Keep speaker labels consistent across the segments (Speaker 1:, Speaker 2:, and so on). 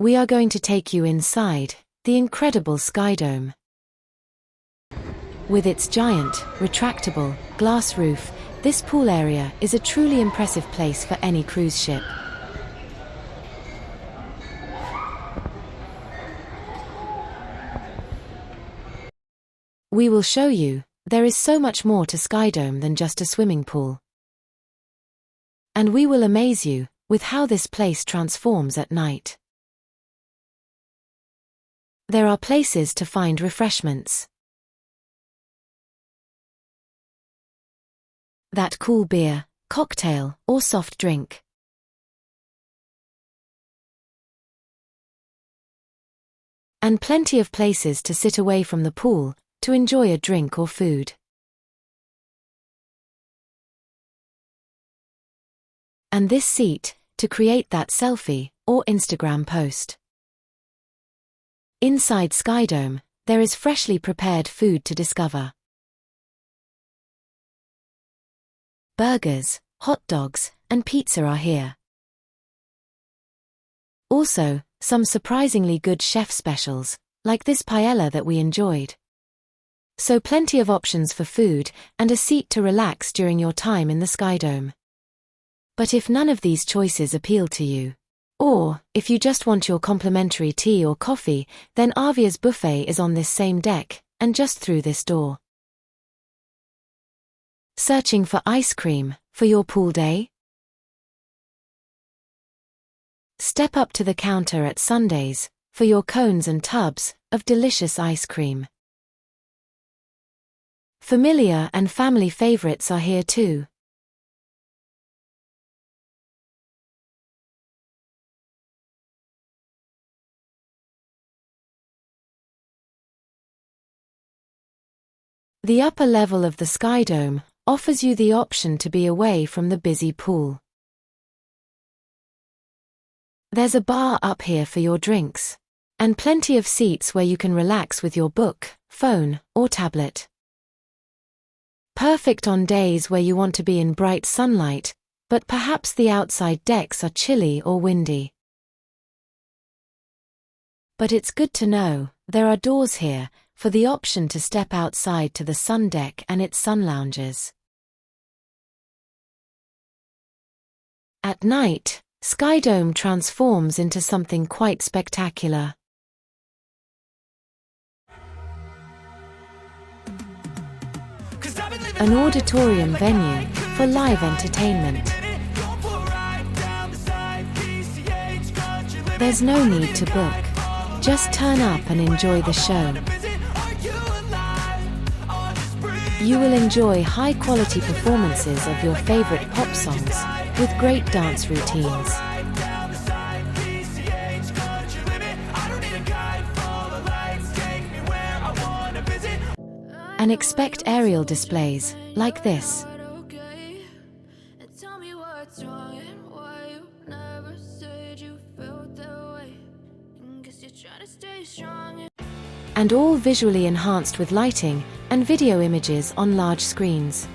Speaker 1: We are going to take you inside the incredible SkyDome. With its giant, retractable, glass roof, this pool area is a truly impressive place for any cruise ship. We will show you, there is so much more to SkyDome than just a swimming pool. And we will amaze you with how this place transforms at night. There are places to find refreshments. That cool beer, cocktail, or soft drink. And plenty of places to sit away from the pool, to enjoy a drink or food. And this seat, to create that selfie, or Instagram post. Inside SkyDome, there is freshly prepared food to discover. Burgers, hot dogs, and pizza are here. Also, some surprisingly good chef specials, like this paella that we enjoyed. So plenty of options for food, and a seat to relax during your time in the SkyDome. But if none of these choices appeal to you, or if you just want your complimentary tea or coffee, then Arvia's buffet is on this same deck, and just through this door. Searching for ice cream for your pool day? Step up to the counter at Sundays for your cones and tubs of delicious ice cream. Familiar and family favorites are here too. The upper level of the SkyDome offers you the option to be away from the busy pool. There's a bar up here for your drinks, and plenty of seats where you can relax with your book, phone, or tablet. Perfect on days where you want to be in bright sunlight, but perhaps the outside decks are chilly or windy. But it's good to know, there are doors here, for the option to step outside to the sun deck and its sun lounges. At night, SkyDome transforms into something quite spectacular. An auditorium venue for live entertainment. There's no need to book. Just turn up and enjoy the show. You will enjoy high-quality performances of your favorite pop songs, with great dance routines. And expect aerial displays, like this. And all visually enhanced with lighting and video images on large screens.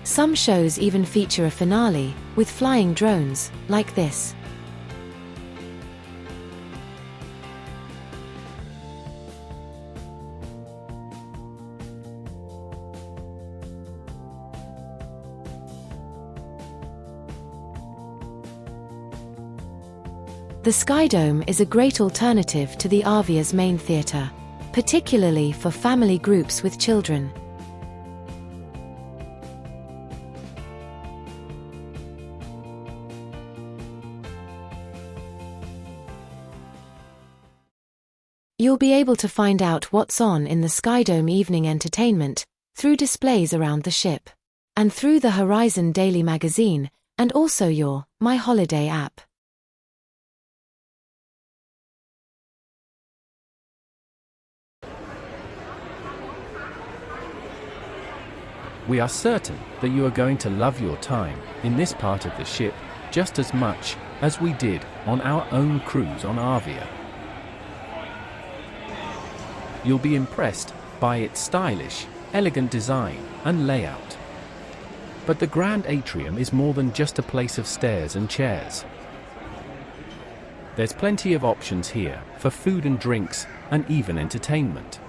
Speaker 1: Some shows even feature a finale, with flying drones, like this. The SkyDome is a great alternative to the Arvia's main theatre, particularly for family groups with children. You'll be able to find out what's on in the SkyDome evening entertainment through displays around the ship, and through the Horizon Daily magazine, and also your My Holiday app.
Speaker 2: We are certain that you are going to love your time in this part of the ship just as much as we did on our own cruise on Arvia. You'll be impressed by its stylish, elegant design and layout. But the Grand Atrium is more than just a place of stairs and chairs. There's plenty of options here for food and drinks, and even entertainment.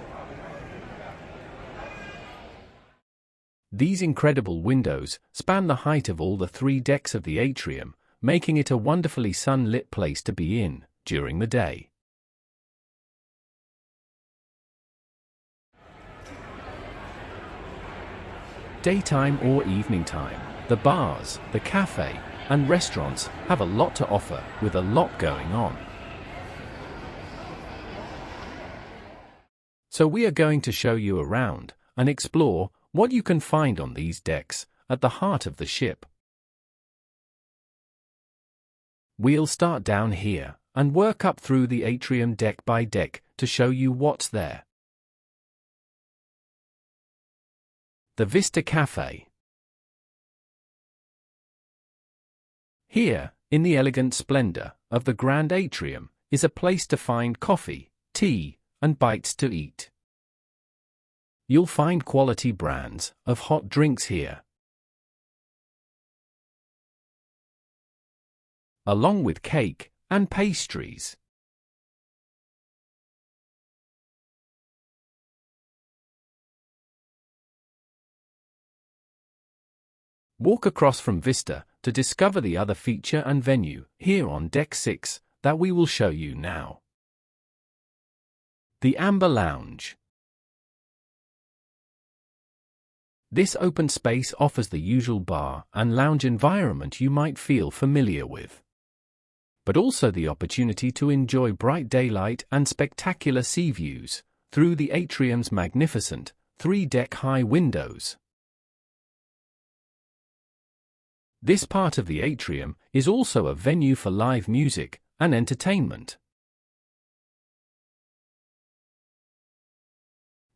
Speaker 2: These incredible windows span the height of all the 3 decks of the atrium, making it a wonderfully sun-lit place to be in during the day. Daytime or evening time, the bars, the café, and restaurants have a lot to offer, with a lot going on. So we are going to show you around and explore what you can find on these decks at the heart of the ship. We'll start down here and work up through the atrium deck by deck to show you what's there. The Vista Café. Here, in the elegant splendor of the Grand Atrium, is a place to find coffee, tea, and bites to eat. You'll find quality brands of hot drinks here, along with cake and pastries. Walk across from Vista to discover the other feature and venue here on Deck 6 that we will show you now. The Amber Lounge. This open space offers the usual bar and lounge environment you might feel familiar with, but also the opportunity to enjoy bright daylight and spectacular sea views through the atrium's magnificent 3-deck high windows. This part of the atrium is also a venue for live music and entertainment.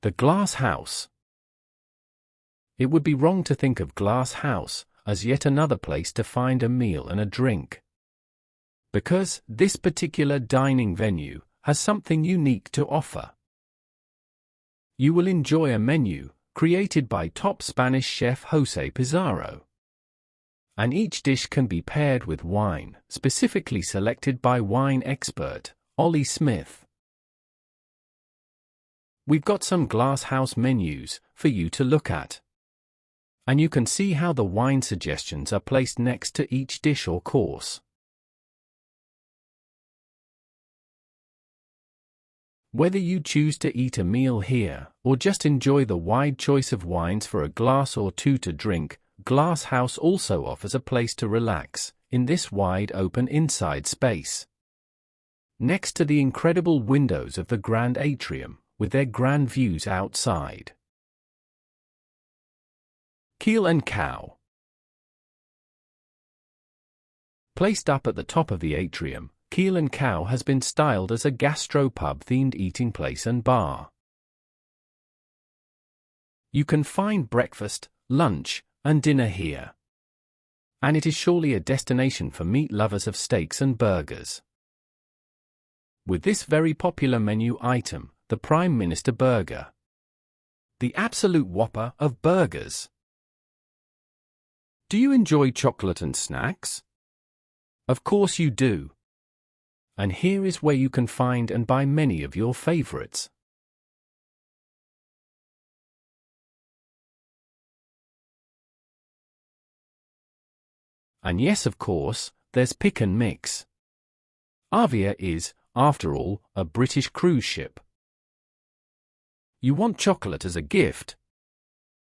Speaker 2: The Glass House. It would be wrong to think of Glass House as yet another place to find a meal and a drink, because this particular dining venue has something unique to offer. You will enjoy a menu created by top Spanish chef José Pizarro, and each dish can be paired with wine specifically selected by wine expert Ollie Smith. We've got some Glass House menus for you to look at, and you can see how the wine suggestions are placed next to each dish or course. Whether you choose to eat a meal here or just enjoy the wide choice of wines for a glass or two to drink, Glass House also offers a place to relax in this wide open inside space, next to the incredible windows of the Grand Atrium with their grand views outside. Keel and Cow. Placed up at the top of the atrium, Keel and Cow has been styled as a gastropub-themed eating place and bar. You can find breakfast, lunch, and dinner here, and it is surely a destination for meat lovers of steaks and burgers. With this very popular menu item, the Prime Minister Burger, the absolute whopper of burgers. Do you enjoy chocolate and snacks? Of course you do. And here is where you can find and buy many of your favorites. And yes, of course, there's Pick and Mix. Arvia is, after all, a British cruise ship. You want chocolate as a gift?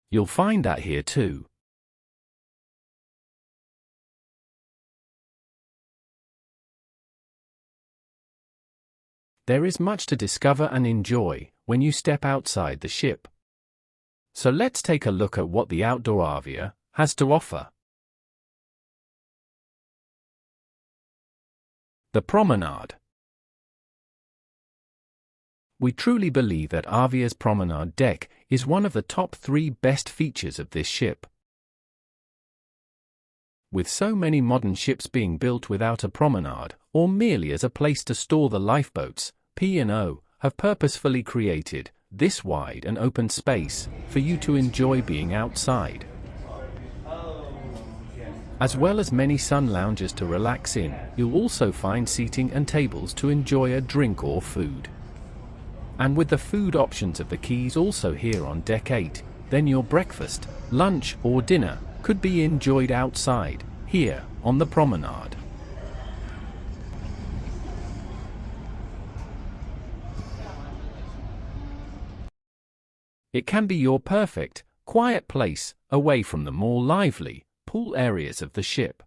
Speaker 2: You'll find that here too. There is much to discover and enjoy when you step outside the ship. So let's take a look at what the outdoor Arvia has to offer. The Promenade. We truly believe that Arvia's Promenade deck is one of the top 3 best features of this ship. With so many modern ships being built without a promenade, or merely as a place to store the lifeboats, P&O have purposefully created this wide and open space for you to enjoy being outside. As well as many sun lounges to relax in, you'll also find seating and tables to enjoy a drink or food. And with the food options of the quays also here on Deck 8, then your breakfast, lunch or dinner could be enjoyed outside, here on the promenade. It can be your perfect, quiet place, away from the more lively pool areas of the ship.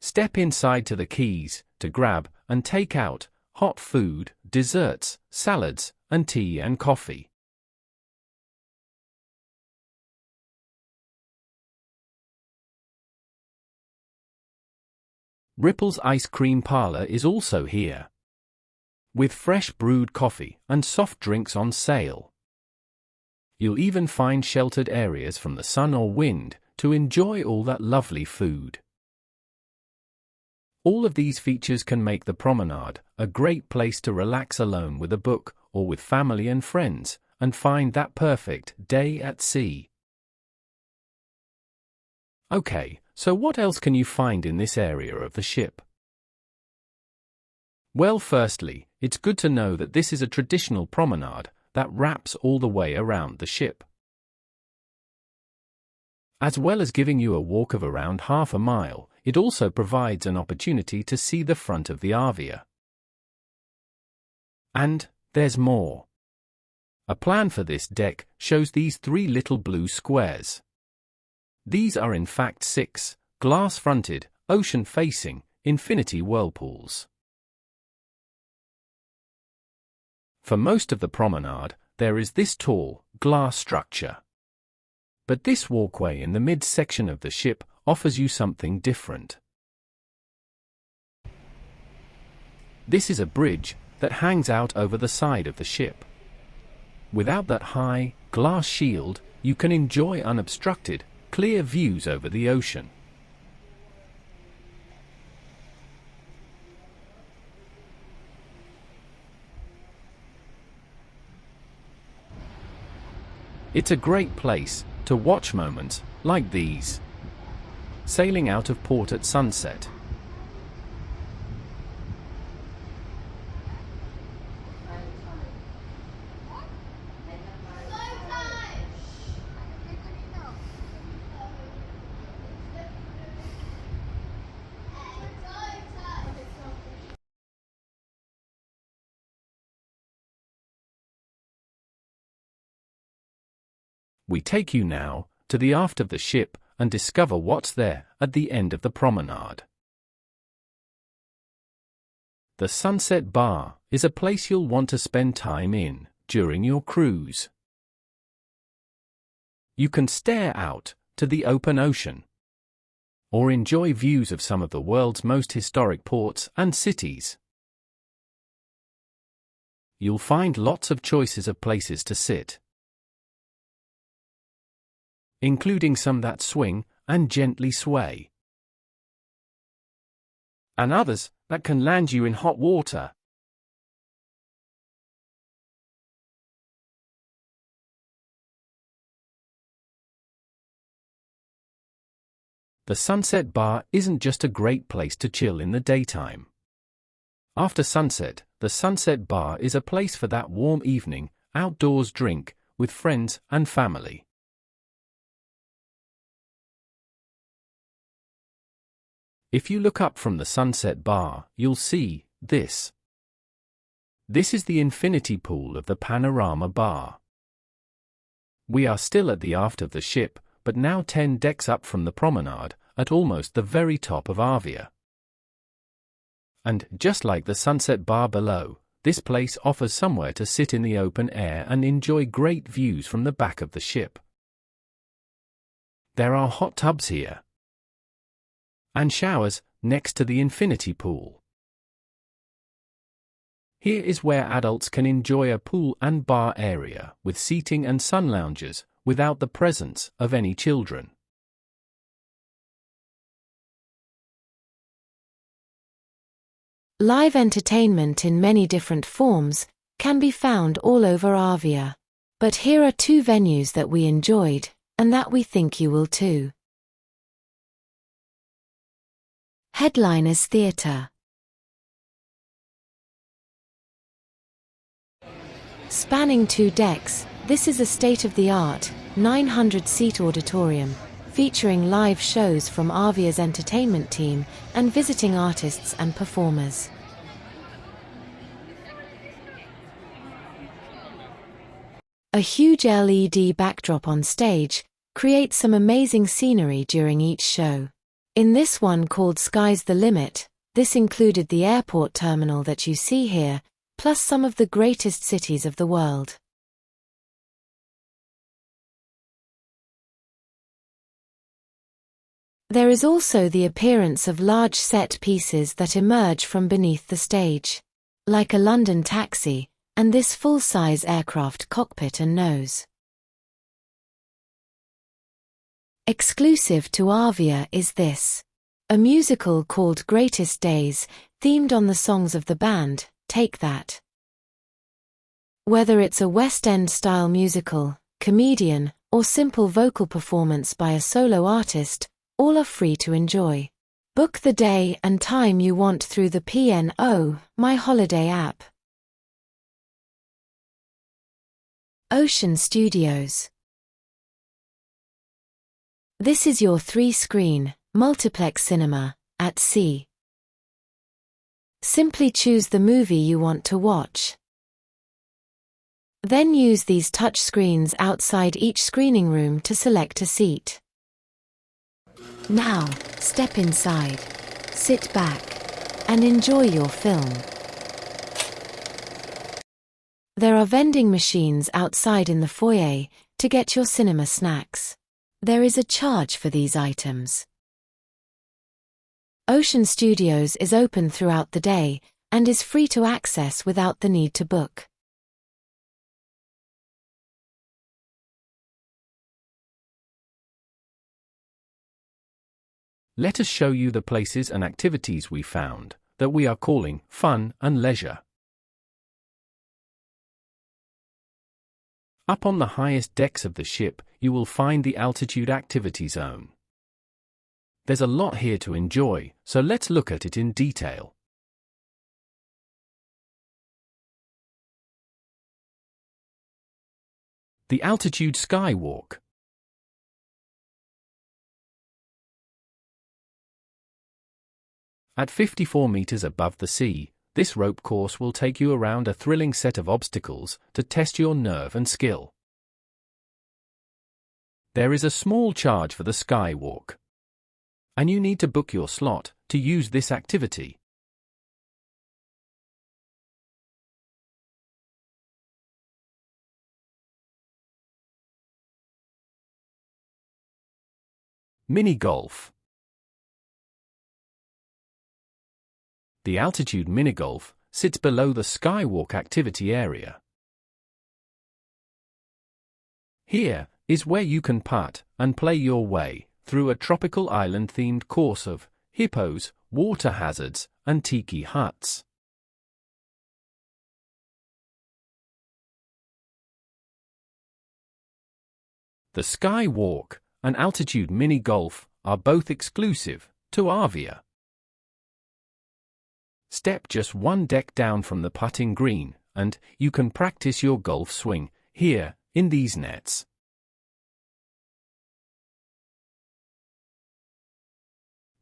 Speaker 2: Step inside to the quays to grab and take out hot food, desserts, salads, and tea and coffee. Ripple's Ice Cream Parlor is also here, with fresh brewed coffee and soft drinks on sale. You'll even find sheltered areas from the sun or wind to enjoy all that lovely food. All of these features can make the promenade a great place to relax alone with a book or with family and friends and find that perfect day at sea. Okay, so what else can you find in this area of the ship? Well, firstly, it's good to know that this is a traditional promenade that wraps all the way around the ship. As well as giving you a walk of around half a mile, it also provides an opportunity to see the front of the Arvia. And there's more. A plan for this deck shows these 3 little blue squares. These are in fact 6 glass-fronted, ocean-facing, infinity whirlpools. For most of the promenade, there is this tall, glass structure. But this walkway in the mid-section of the ship offers you something different. This is a bridge that hangs out over the side of the ship. Without that high, glass shield, you can enjoy unobstructed, clear views over the ocean. It's a great place to watch moments like these. Sailing out of port at sunset. We take you now to the aft of the ship and discover what's there at the end of the promenade. The Sunset Bar is a place you'll want to spend time in during your cruise. You can stare out to the open ocean or enjoy views of some of the world's most historic ports and cities. You'll find lots of choices of places to sit, including some that swing and gently sway, and others that can land you in hot water. The Sunset Bar isn't just a great place to chill in the daytime. After sunset, the Sunset Bar is a place for that warm evening, outdoors drink with friends and family. If you look up from the Sunset Bar, you'll see this. This is the infinity pool of the Panorama Bar. We are still at the aft of the ship, but now 10 decks up from the promenade, at almost the very top of Arvia. And, just like the Sunset Bar below, this place offers somewhere to sit in the open air and enjoy great views from the back of the ship. There are hot tubs here, and showers next to the infinity pool. Here is where adults can enjoy a pool and bar area with seating and sun lounges without the presence of any children.
Speaker 1: Live entertainment in many different forms can be found all over Arvia. But here are two venues that we enjoyed, and that we think you will too. Headliners Theatre. Spanning 2 decks, this is a state-of-the-art, 900-seat auditorium, featuring live shows from Arvia's entertainment team and visiting artists and performers. A huge LED backdrop on stage creates some amazing scenery during each show. In this one called Sky's the Limit, this included the airport terminal that you see here, plus some of the greatest cities of the world. There is also the appearance of large set pieces that emerge from beneath the stage, like a London taxi, and this full-size aircraft cockpit and nose. Exclusive to Arvia is this: a musical called Greatest Days, themed on the songs of the band, Take That. Whether it's a West End-style musical, comedian, or simple vocal performance by a solo artist, all are free to enjoy. Book the day and time you want through the P&O My Holiday app. Ocean Studios. This is your 3-screen, multiplex cinema, at sea. Simply choose the movie you want to watch. Then use these touch screens outside each screening room to select a seat. Now, step inside, sit back, and enjoy your film. There are vending machines outside in the foyer to get your cinema snacks. There is a charge for these items. Ocean Studios is open throughout the day and is free to access without the need to book.
Speaker 2: Let us show you the places and activities we found that we are calling fun and leisure. Up on the highest decks of the ship, you will find the altitude activity zone. There's a lot here to enjoy, so let's look at it in detail. The altitude skywalk. At 54 meters above the sea, this rope course will take you around a thrilling set of obstacles to test your nerve and skill. There is a small charge for the skywalk, and you need to book your slot to use this activity. Mini golf. The altitude minigolf sits below the skywalk activity area. Here is where you can putt and play your way through a tropical island-themed course of hippos, water hazards, and tiki huts. The skywalk and altitude mini-golf are both exclusive to Arvia. Step just one deck down from the putting green, and you can practice your golf swing here in these nets.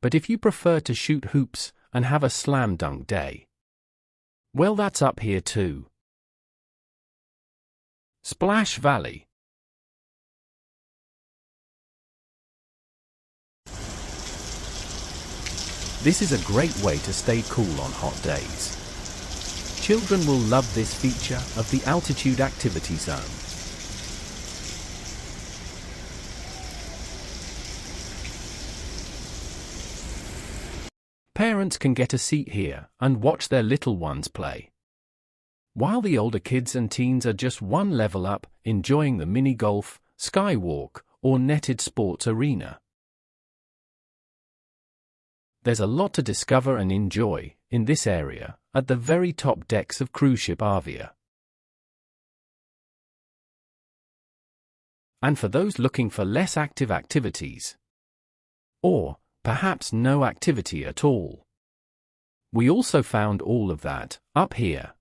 Speaker 2: But if you prefer to shoot hoops and have a slam dunk day, well, that's up here too. Splash Valley. This is a great way to stay cool on hot days. Children will love this feature of the altitude activity zone. Parents can get a seat here and watch their little ones play, while the older kids and teens are just one level up, enjoying the mini golf, skywalk, or netted sports arena. There's a lot to discover and enjoy in this area, at the very top decks of cruise ship Arvia. And for those looking for less active activities, or perhaps no activity at all, we also found all of that up here.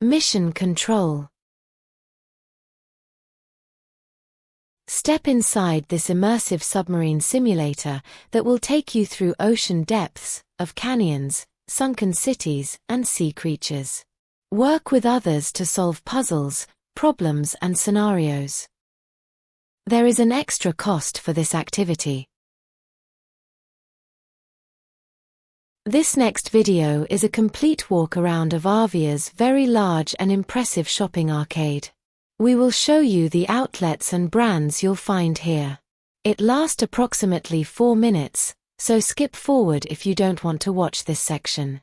Speaker 1: Mission Control. Step inside this immersive submarine simulator that will take you through ocean depths, of canyons, sunken cities, and sea creatures. Work with others to solve puzzles, problems, and scenarios. There is an extra cost for this activity. This next video is a complete walk around of Arvia's very large and impressive shopping arcade. We will show you the outlets and brands you'll find here. It lasts approximately 4 minutes, so skip forward if you don't want to watch this section.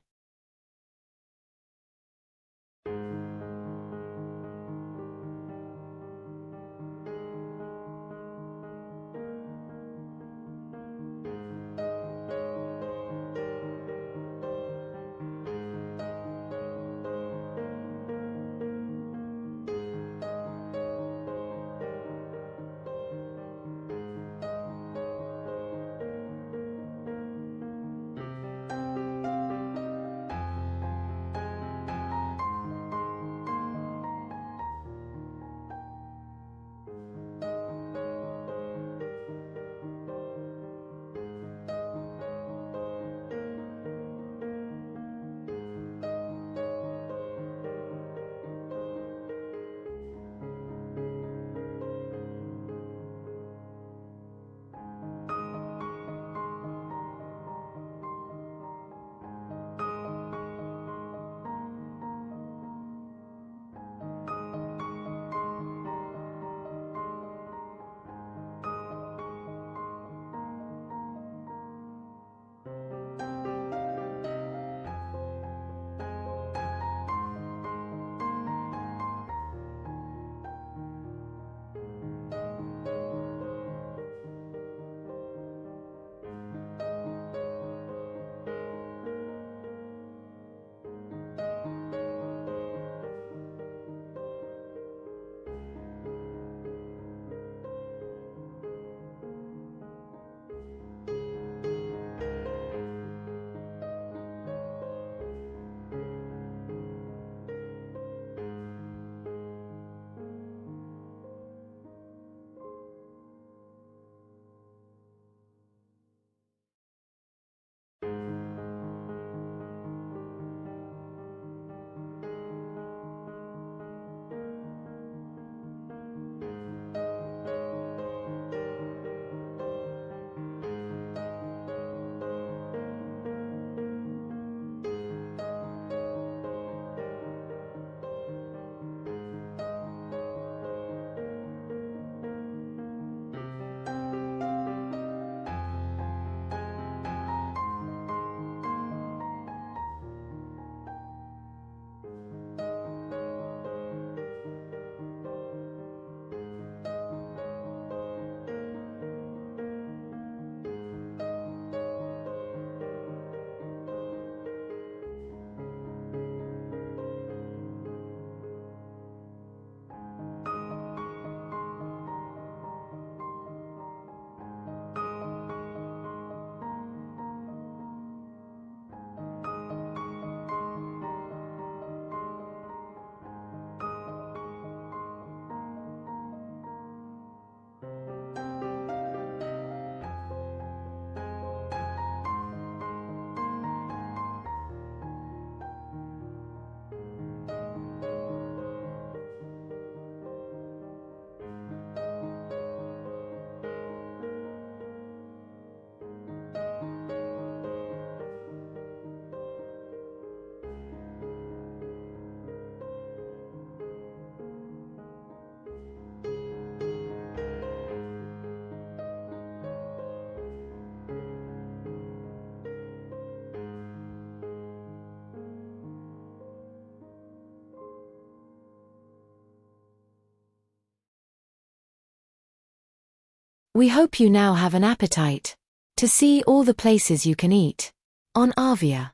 Speaker 1: We hope you now have an appetite to see all the places you can eat on Arvia.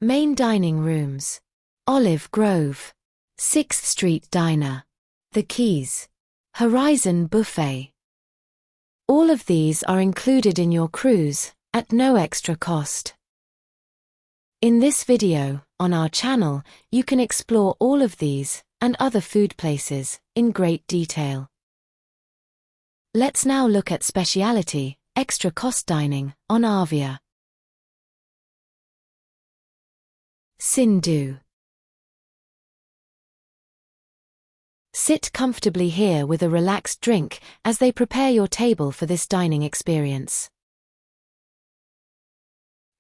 Speaker 1: Main dining rooms: Olive Grove, 6th Street Diner, The Keys, Horizon Buffet. All of these are included in your cruise at no extra cost. In this video, on our channel, you can explore all of these and other food places in great detail. Let's now look at specialty, extra cost dining on Arvia. Sindhu. Sit comfortably here with a relaxed drink as they prepare your table for this dining experience.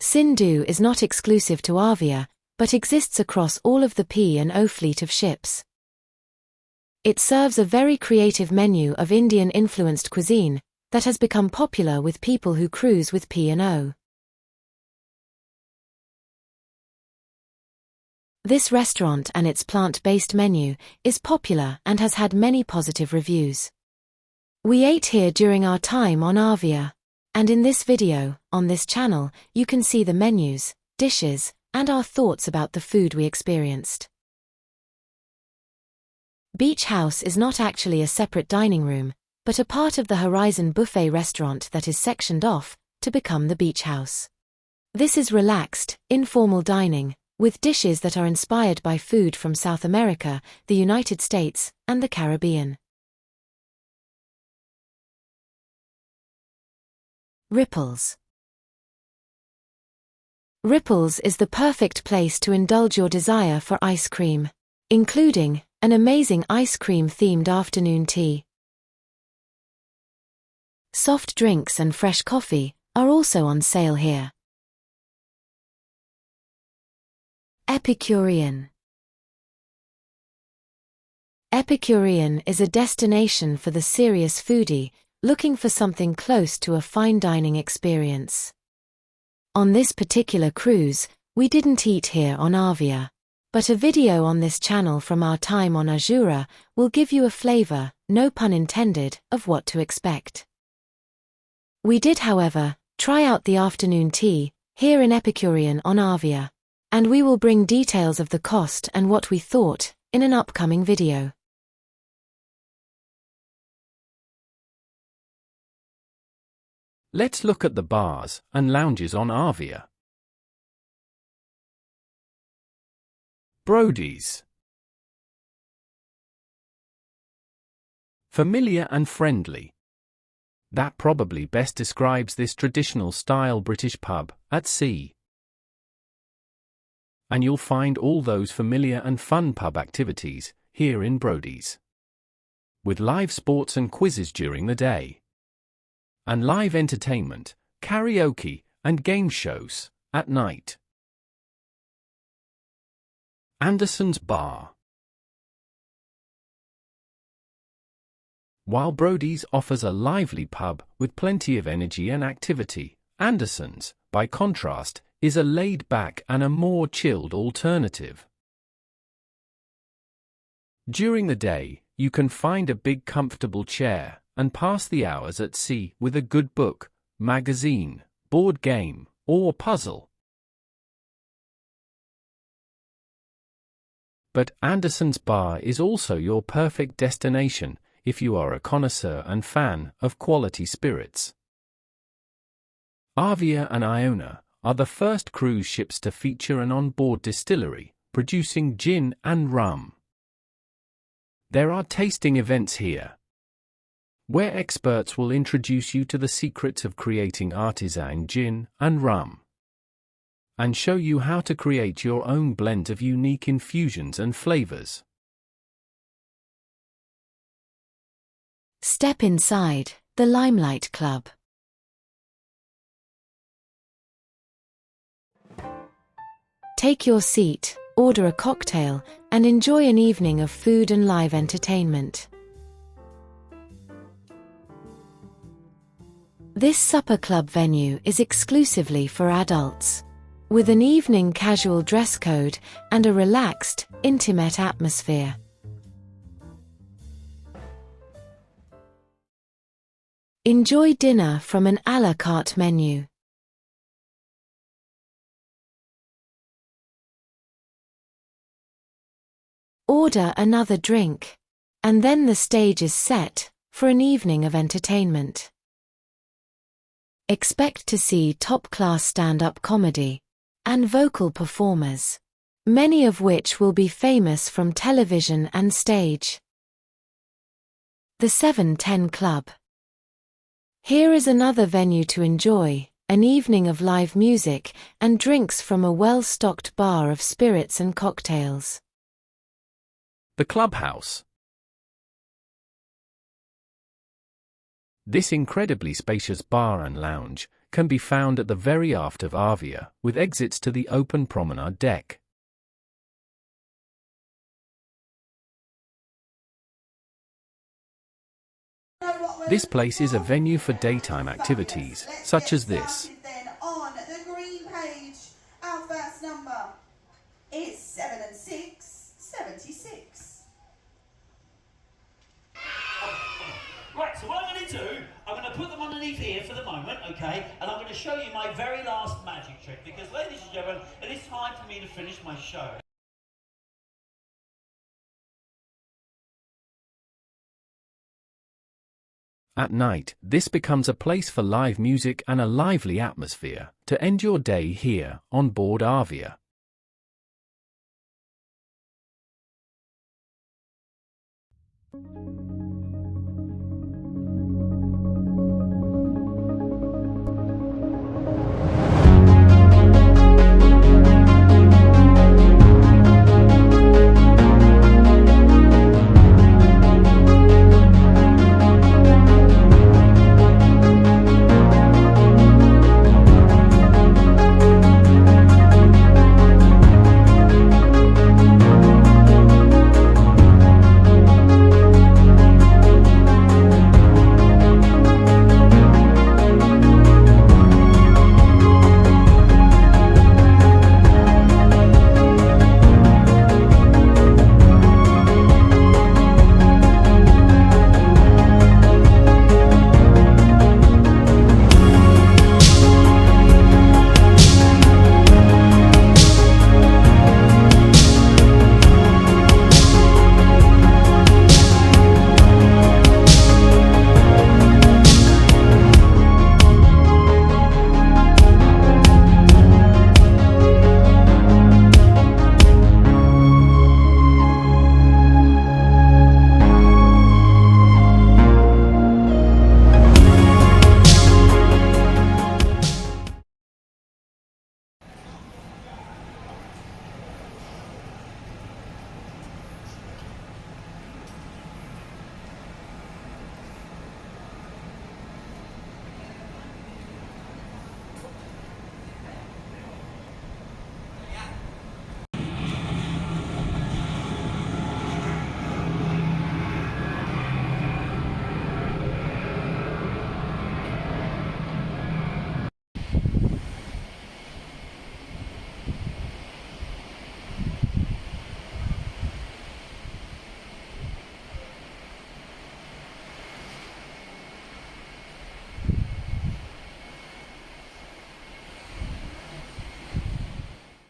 Speaker 1: Sindhu is not exclusive to Arvia, but exists across all of the P&O fleet of ships. It serves a very creative menu of Indian-influenced cuisine that has become popular with people who cruise with P&O. This restaurant and its plant-based menu is popular and has had many positive reviews. We ate here during our time on Arvia, and in this video, on this channel, you can see the menus, dishes, and our thoughts about the food we experienced. Beach House is not actually a separate dining room, but a part of the Horizon Buffet restaurant that is sectioned off to become the Beach House. This is relaxed, informal dining, with dishes that are inspired by food from South America, the United States, and the Caribbean. Ripples. Ripples is the perfect place to indulge your desire for ice cream, including an amazing ice cream-themed afternoon tea. Soft drinks and fresh coffee are also on sale here. Epicurean. Epicurean is a destination for the serious foodie looking for something close to a fine dining experience. On this particular cruise, we didn't eat here on Arvia, but a video on this channel from our time on Azura will give you a flavor, no pun intended, of what to expect. We did, however, try out the afternoon tea here in Epicurean on Arvia, and we will bring details of the cost and what we thought in an upcoming video.
Speaker 2: Let's look at the bars and lounges on Arvia. Brody's. Familiar and friendly. That probably best describes this traditional style British pub at sea. And you'll find all those familiar and fun pub activities here in Brody's, with live sports and quizzes during the day, and live entertainment, karaoke, and game shows at night. Anderson's Bar. While Brody's offers a lively pub with plenty of energy and activity, Anderson's, by contrast, is a laid-back and a more chilled alternative. During the day, you can find a big comfortable chair and pass the hours at sea with a good book, magazine, board game, or puzzle. But Anderson's Bar is also your perfect destination if you are a connoisseur and fan of quality spirits. Arvia and Iona are the first cruise ships to feature an onboard distillery, producing gin and rum. There are tasting events here, where experts will introduce you to the secrets of creating artisan gin and rum, and show you how to create your own blend of unique infusions and flavors.
Speaker 1: Step inside the Limelight Club. Take your seat, order a cocktail, and enjoy an evening of food and live entertainment. This supper club venue is exclusively for adults, with an evening casual dress code and a relaxed, intimate atmosphere. Enjoy dinner from an à la carte menu. Order another drink. And then the stage is set for an evening of entertainment. Expect to see top-class stand-up comedy and vocal performers, many of which will be famous from television and stage. The 710 Club. Here is another venue to enjoy, an evening of live music and drinks from a well-stocked bar of spirits and cocktails.
Speaker 2: The clubhouse. This incredibly spacious bar and lounge can be found at the very aft of Arvia, with exits to the open promenade deck. This place is a venue for daytime activities, such as this.
Speaker 3: On the green page, our first number is 7 and 6, 76.
Speaker 4: Right, so what I'm going to do, I'm going to put them underneath here for the moment, okay? And I'm going to show you my very last magic trick, because ladies and gentlemen, it is time for me to finish my show.
Speaker 2: At night, this becomes a place for live music and a lively atmosphere to end your day here on board Arvia.